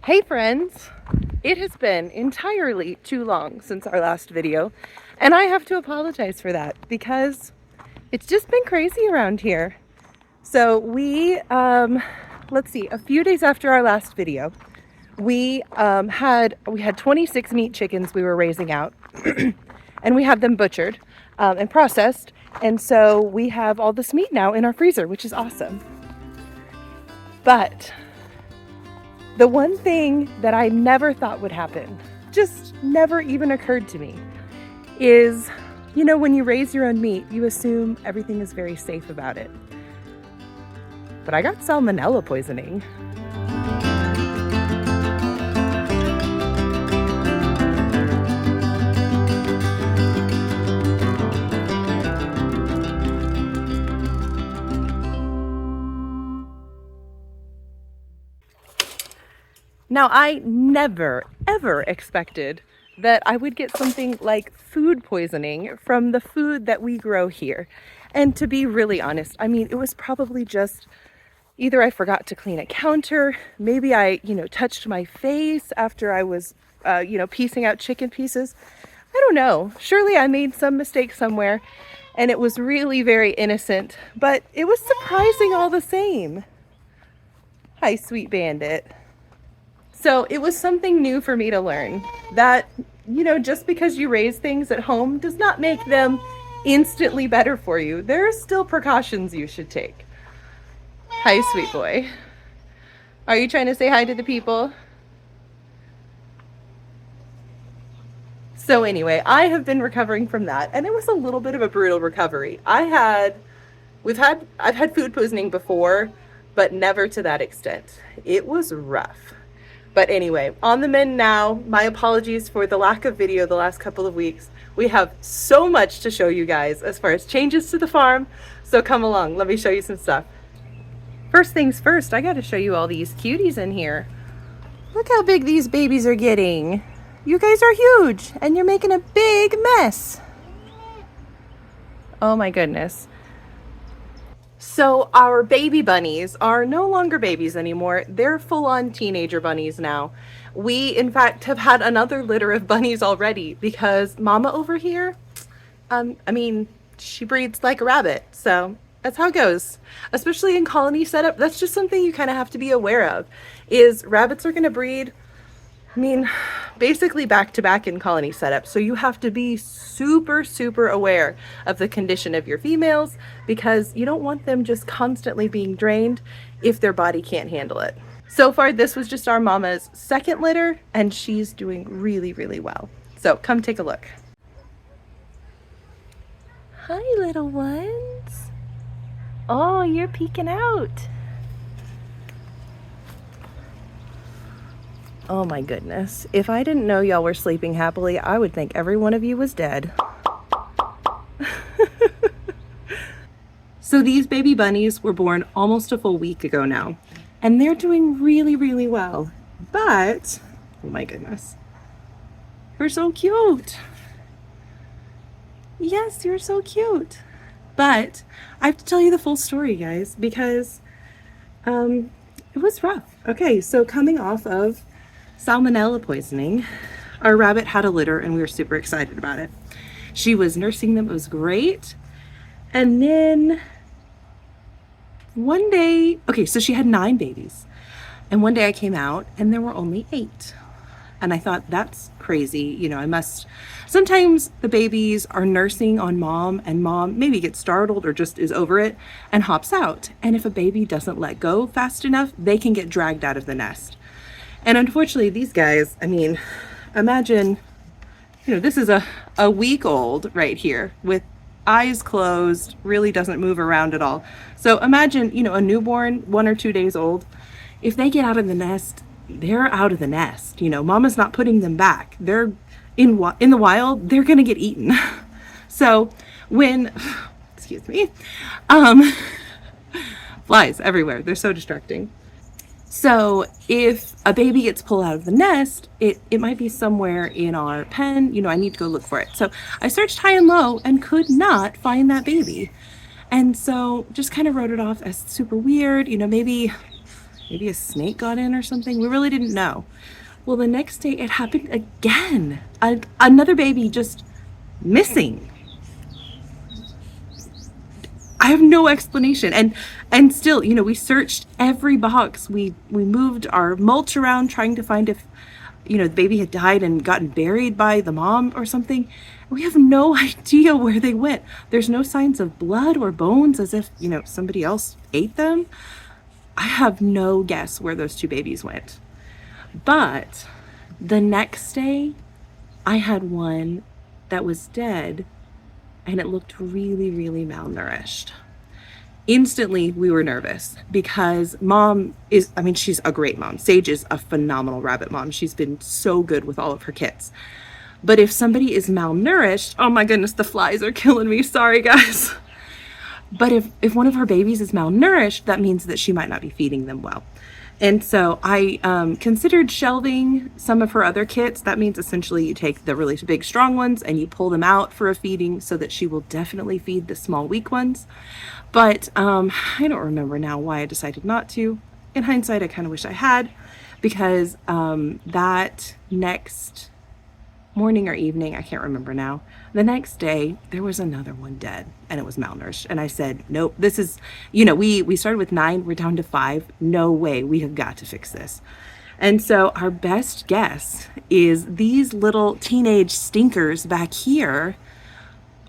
Hey friends! It has been entirely too long since our last video, and I have to apologize for that because it's just been crazy around here. So let's see, a few days after our last video, we had 26 meat chickens we were raising out, and we had them butchered and processed, and so we have all this meat now in our freezer, which is awesome. But the one thing that I never thought would happen, just never even occurred to me, is, when you raise your own meat, you assume everything is very safe about it. But I got salmonella poisoning. Now, I never, ever expected that I would get something like food poisoning from the food that we grow here. And to be really honest, it was probably just either I forgot to clean a counter, maybe I, touched my face after I was, piecing out chicken pieces. I don't know. Surely I made some mistake somewhere, and it was really very innocent, but it was surprising all the same. Hi, sweet bandit. So it was something new for me to learn that, just because you raise things at home does not make them instantly better for you. There are still precautions you should take. Hi, sweet boy. Are you trying to say hi to the people? So anyway, I have been recovering from that, and it was a little bit of a brutal recovery. I've had food poisoning before, but never to that extent. It was rough. But anyway, on the mend now. My apologies for the lack of video the last couple of weeks. We have so much to show you guys as far as changes to the farm, so come along, let me show you some stuff. First things first, I gotta show you all these cuties in here. Look how big these babies are getting. You guys are huge, and you're making a big mess. Oh my goodness. So our baby bunnies are no longer babies anymore. They're full-on teenager bunnies now. We, in fact, have had another litter of bunnies already because Mama over here, she breeds like a rabbit. So that's how it goes. Especially in colony setup, that's just something you kind of have to be aware of, is rabbits are going to breed, basically back to back in colony setup. So you have to be super, super aware of the condition of your females because you don't want them just constantly being drained if their body can't handle it. So far, this was just our mama's second litter, and she's doing really, really well. So come take a look. Hi, little ones. Oh, you're peeking out. Oh my goodness. If I didn't know y'all were sleeping happily, I would think every one of you was dead. So these baby bunnies were born almost a full week ago now, and they're doing really, really well. But, oh my goodness, you're so cute. Yes, you're so cute. But I have to tell you the full story, guys, because it was rough. Okay, so coming off of salmonella poisoning, our rabbit had a litter and we were super excited about it. She was nursing them, it was great. And then one day, so she had 9 babies. And one day I came out and there were only 8. And I thought, that's crazy. Sometimes the babies are nursing on mom and mom maybe gets startled or just is over it and hops out. And if a baby doesn't let go fast enough, they can get dragged out of the nest. And unfortunately, these guys, imagine, this is a week old right here with eyes closed, really doesn't move around at all. So imagine, a newborn, 1 or 2 days old. If they get out of the nest, they're out of the nest. Mama's not putting them back. They're in the wild, they're going to get eaten. So excuse me, flies everywhere. They're so distracting. So if a baby gets pulled out of the nest, it might be somewhere in our pen. I need to go look for it. So I searched high and low and could not find that baby. And so just kind of wrote it off as super weird. Maybe maybe a snake got in or something. We really didn't know. Well, the next day it happened again. Another baby just missing. I have no explanation. And still, you know, we searched every box. We moved our mulch around trying to find if, you know, the baby had died and gotten buried by the mom or something. We have no idea where they went. There's no signs of blood or bones as if, you know, somebody else ate them. I have no guess where those two babies went. But the next day, I had one that was dead and it looked really, really malnourished. Instantly, we were nervous because mom is, I mean, she's a great mom. Sage is a phenomenal rabbit mom. She's been so good with all of her kits. But if somebody is malnourished, oh my goodness, the flies are killing me. Sorry, guys. But if one of her babies is malnourished, that means that she might not be feeding them well. And so I considered shelving some of her other kits. That means essentially you take the really big, strong ones and you pull them out for a feeding so that she will definitely feed the small, weak ones. But I don't remember now why I decided not to. In hindsight, I kind of wish I had, because that next morning or evening, I can't remember now, the next day, there was another one dead and it was malnourished. And I said, nope, this is, you know, we started with 9, we're down to 5. No way, we have got to fix this. And so our best guess is these little teenage stinkers back here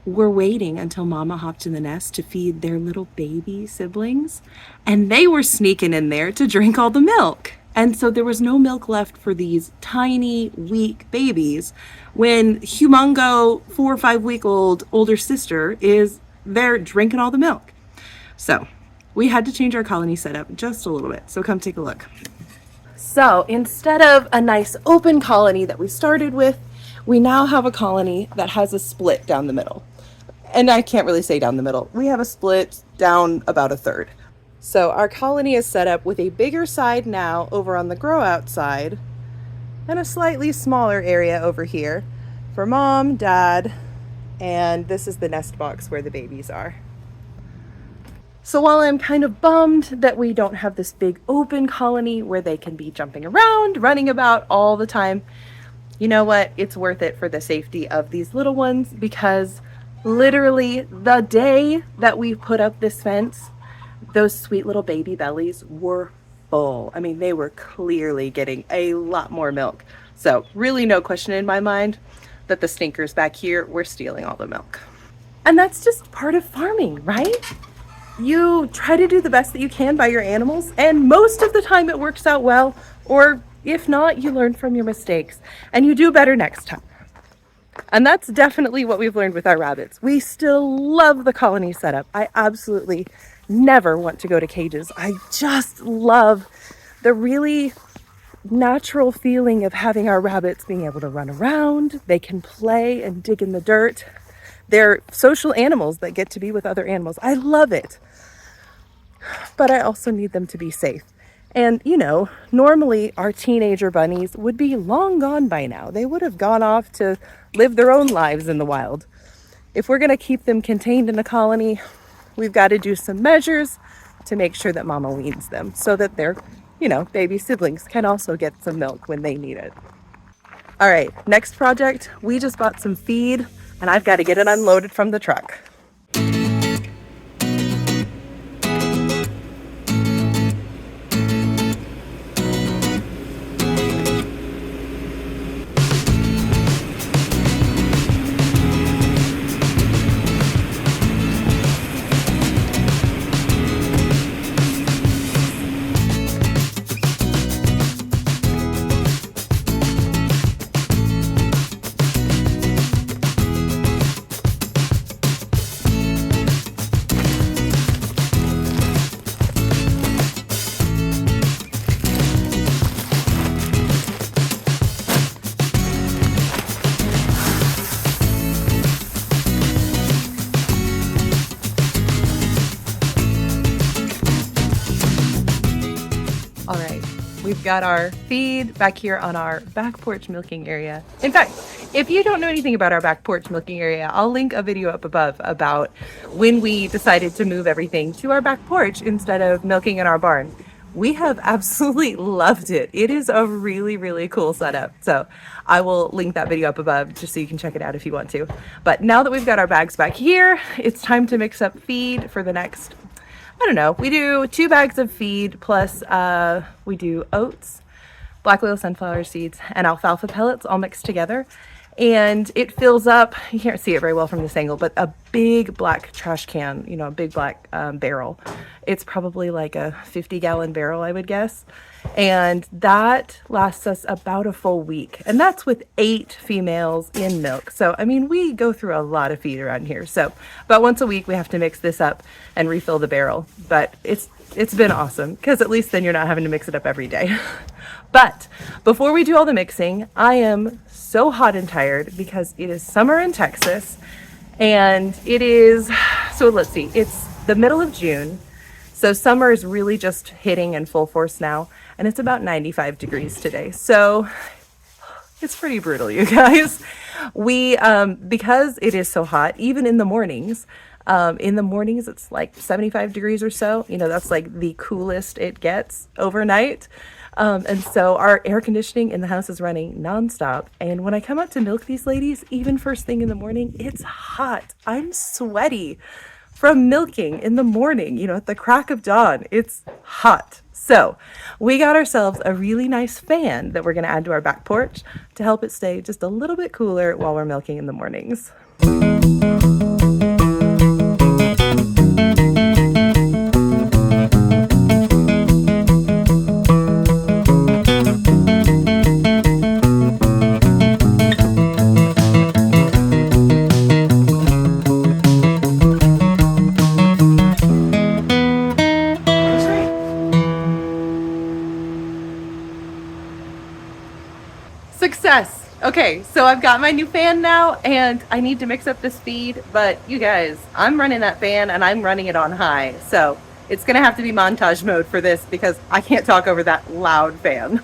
were waiting until mama hopped in the nest to feed their little baby siblings. And they were sneaking in there to drink all the milk. And so there was no milk left for these tiny, weak babies when humongo 4 or 5 week old older sister is there drinking all the milk. So we had to change our colony setup just a little bit. So come take a look. So instead of a nice open colony that we started with, we now have a colony that has a split down the middle. And I can't really say down the middle. We have a split down about a third. So our colony is set up with a bigger side now over on the grow out side and a slightly smaller area over here for mom, dad, and this is the nest box where the babies are. So while I'm kind of bummed that we don't have this big open colony where they can be jumping around, running about all the time, you know what? It's worth it for the safety of these little ones, because literally the day that we put up this fence, those sweet little baby bellies were full. I mean, they were clearly getting a lot more milk. So really no question in my mind that the stinkers back here were stealing all the milk. And that's just part of farming, right? You try to do the best that you can by your animals, and most of the time it works out well, or if not, you learn from your mistakes and you do better next time. And that's definitely what we've learned with our rabbits. We still love the colony setup. I absolutely never want to go to cages. I just love the really natural feeling of having our rabbits being able to run around. They can play and dig in the dirt. They're social animals that get to be with other animals. I love it. But I also need them to be safe. And, you know, normally our teenager bunnies would be long gone by now. They would have gone off to live their own lives in the wild. If we're going to keep them contained in a colony, we've got to do some measures to make sure that mama weans them so that their, you know, baby siblings can also get some milk when they need it. All right, next project, we just bought some feed and I've got to get it unloaded from the truck. All right, we've got our feed back here on our back porch milking area. In fact, if you don't know anything about our back porch milking area, I'll link a video up above about when we decided to move everything to our back porch instead of milking in our barn. We have absolutely loved it. It is a really, really cool setup. So I will link that video up above just so you can check it out if you want to. But now that we've got our bags back here, it's time to mix up feed for the next, I don't know, we do 2 bags of feed plus we do oats, black oil sunflower seeds, and alfalfa pellets all mixed together. And it fills up, you can't see it very well from this angle, but a big black trash can, a big black barrel. It's probably like a 50-gallon barrel, I would guess. And that lasts us about a full week. And that's with 8 females in milk. So, I mean, we go through a lot of feed around here. So about once a week, we have to mix this up and refill the barrel. But it's been awesome because at least then you're not having to mix it up every day. But before we do all the mixing, I am so hot and tired because it is summer in Texas and it is, so let's see, it's the middle of June. So summer is really just hitting in full force now and it's about 95 degrees today. So it's pretty brutal, you guys. We, because it is so hot, even in the mornings, it's like 75 degrees or so. That's like the coolest it gets overnight. And so our air conditioning in the house is running nonstop. And when I come out to milk these ladies, even first thing in the morning, it's hot. I'm sweaty from milking in the morning, at the crack of dawn. It's hot. So we got ourselves a really nice fan that we're going to add to our back porch to help it stay just a little bit cooler while we're milking in the mornings. Success. Okay, so I've got my new fan now and I need to mix up this feed, but you guys, I'm running that fan and I'm running it on high. So it's gonna have to be montage mode for this because I can't talk over that loud fan.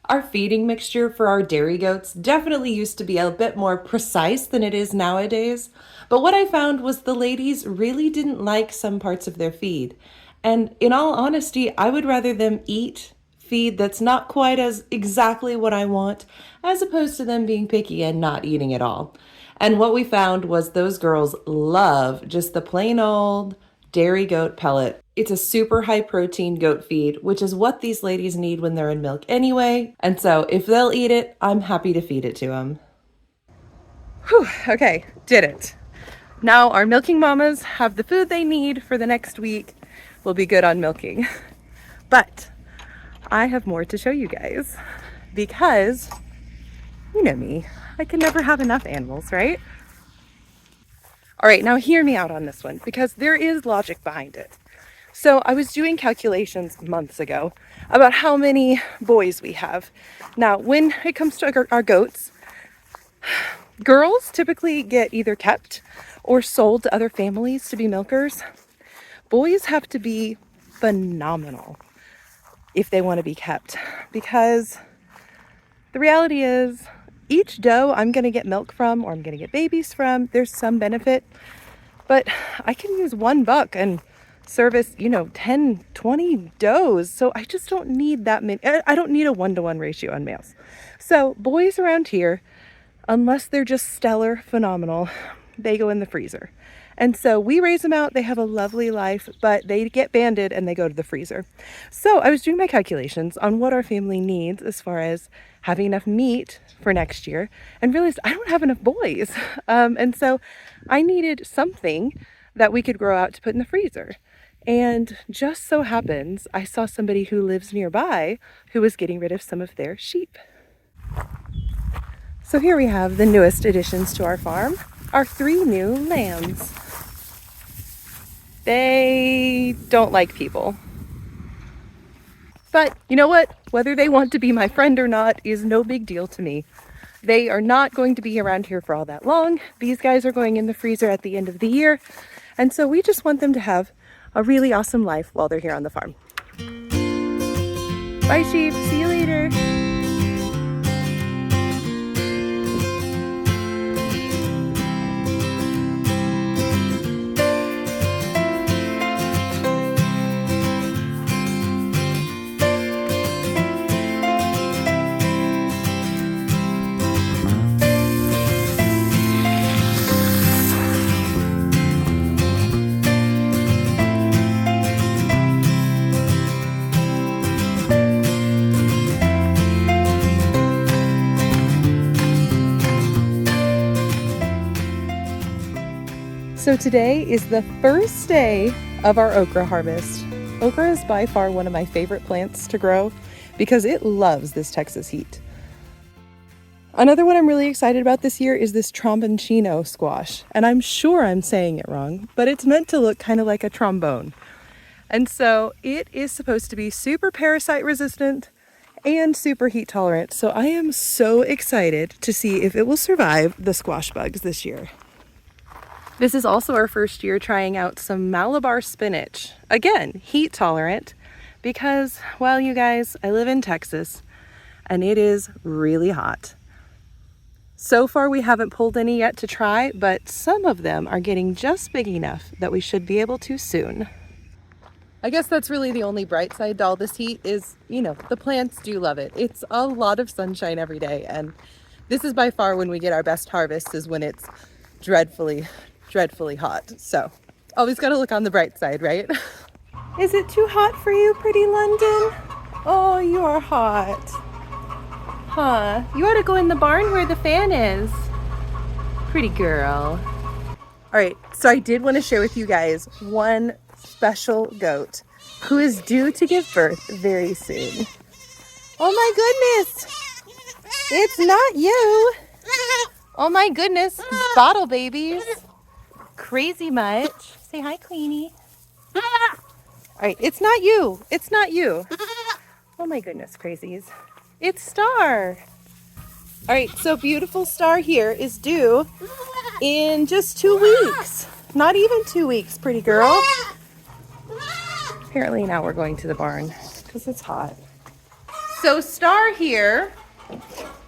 Our feeding mixture for our dairy goats definitely used to be a bit more precise than it is nowadays, but what I found was the ladies really didn't like some parts of their feed. And in all honesty, I would rather them eat feed that's not quite as exactly what I want, as opposed to them being picky and not eating at all. And what we found was those girls love just the plain old dairy goat pellet. It's a super high protein goat feed, which is what these ladies need when they're in milk anyway. And so if they'll eat it, I'm happy to feed it to them. Whew, okay, did it. Now our milking mamas have the food they need for the next week. We'll be good on milking. But I have more to show you guys because you know me, I can never have enough animals, right? All right, now hear me out on this one because there is logic behind it. So I was doing calculations months ago about how many boys we have. Now, when it comes to our goats, girls typically get either kept or sold to other families to be milkers. Boys have to be phenomenal if they want to be kept, because the reality is each doe I'm going to get milk from or I'm going to get babies from, there's some benefit, but I can use one buck and service, 10, 20 does. So I just don't need that many. I don't need a 1-to-1 ratio on males. So boys around here, unless they're just stellar, phenomenal, they go in the freezer. And so we raise them out, they have a lovely life, but they get banded and they go to the freezer. So I was doing my calculations on what our family needs as far as having enough meat for next year and realized I don't have enough boys. And so I needed something that we could grow out to put in the freezer. And just so happens, I saw somebody who lives nearby who was getting rid of some of their sheep. So here we have the newest additions to our farm, our 3 new lambs. They don't like people. But you know what? Whether they want to be my friend or not is no big deal to me. They are not going to be around here for all that long. These guys are going in the freezer at the end of the year. And so we just want them to have a really awesome life while they're here on the farm. Bye, sheep. See you later. So today is the first day of our okra harvest. Okra is by far one of my favorite plants to grow because it loves this Texas heat. Another one I'm really excited about this year is this tromboncino squash. And I'm sure I'm saying it wrong, but it's meant to look kind of like a trombone. And so it is supposed to be super parasite resistant and super heat tolerant. So I am so excited to see if it will survive the squash bugs this year. This is also our first year trying out some Malabar spinach. Again, heat tolerant because, well, you guys, I live in Texas and it is really hot. So far we haven't pulled any yet to try, but some of them are getting just big enough that we should be able to soon. I guess that's really the only bright side to all this heat is, the plants do love it. It's a lot of sunshine every day, and this is by far when we get our best harvest, is when it's dreadfully hot. So always got to look on the bright side, right? Is it too hot for you, pretty London? Oh, you are hot. Huh? You ought to go in the barn where the fan is. Pretty girl. All right, so I did want to share with you guys one special goat who is due to give birth very soon. Oh my goodness! It's not you! Oh my goodness, bottle babies. Crazy much. Say hi, Queenie. All right, it's not you. It's not you. Oh my goodness, crazies. It's Star. All right, so beautiful Star here is due in just 2 weeks. Not even 2 weeks, pretty girl. Apparently now we're going to the barn because it's hot. So Star here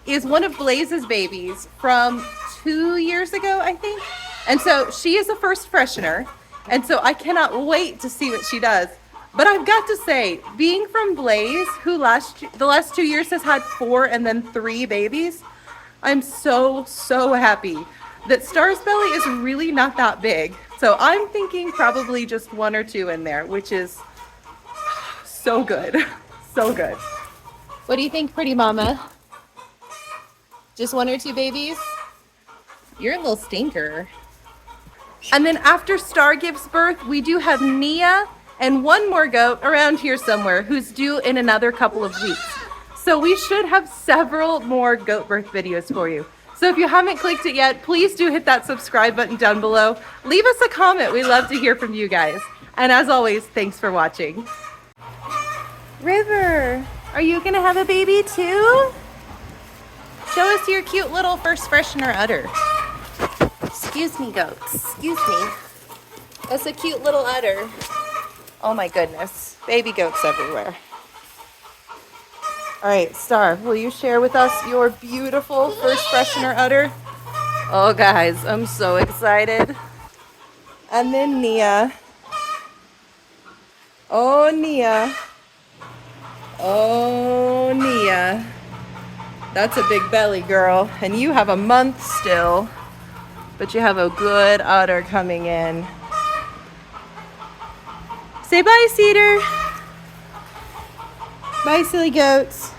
is one of Blaze's babies from 2 years ago, I think. And so she is a first freshener. And so I cannot wait to see what she does. But I've got to say, being from Blaze, who the last 2 years has had 4 and then 3 babies, I'm so happy that Star's belly is really not that big. So I'm thinking probably just 1 or 2 in there, which is so good. So good. What do you think, pretty mama? Just 1 or 2 babies? You're a little stinker. And then after Star gives birth, we do have Nia and 1 more goat around here somewhere who's due in another couple of weeks. So we should have several more goat birth videos for you. So if you haven't clicked it yet, please do hit that subscribe button down below. Leave us a comment. We love to hear from you guys. And as always, thanks for watching. River, are you gonna have a baby too? Show us your cute little first freshener udder. Excuse me, goats. Excuse me. That's a cute little udder. Oh my goodness. Baby goats everywhere. All right, Star, will you share with us your beautiful first freshener udder? Oh, guys, I'm so excited. And then Nia. Oh, Nia. Oh, Nia. That's a big belly, girl. And you have a month still, but you have a good udder coming in. Say bye, Cedar. Bye, silly goats.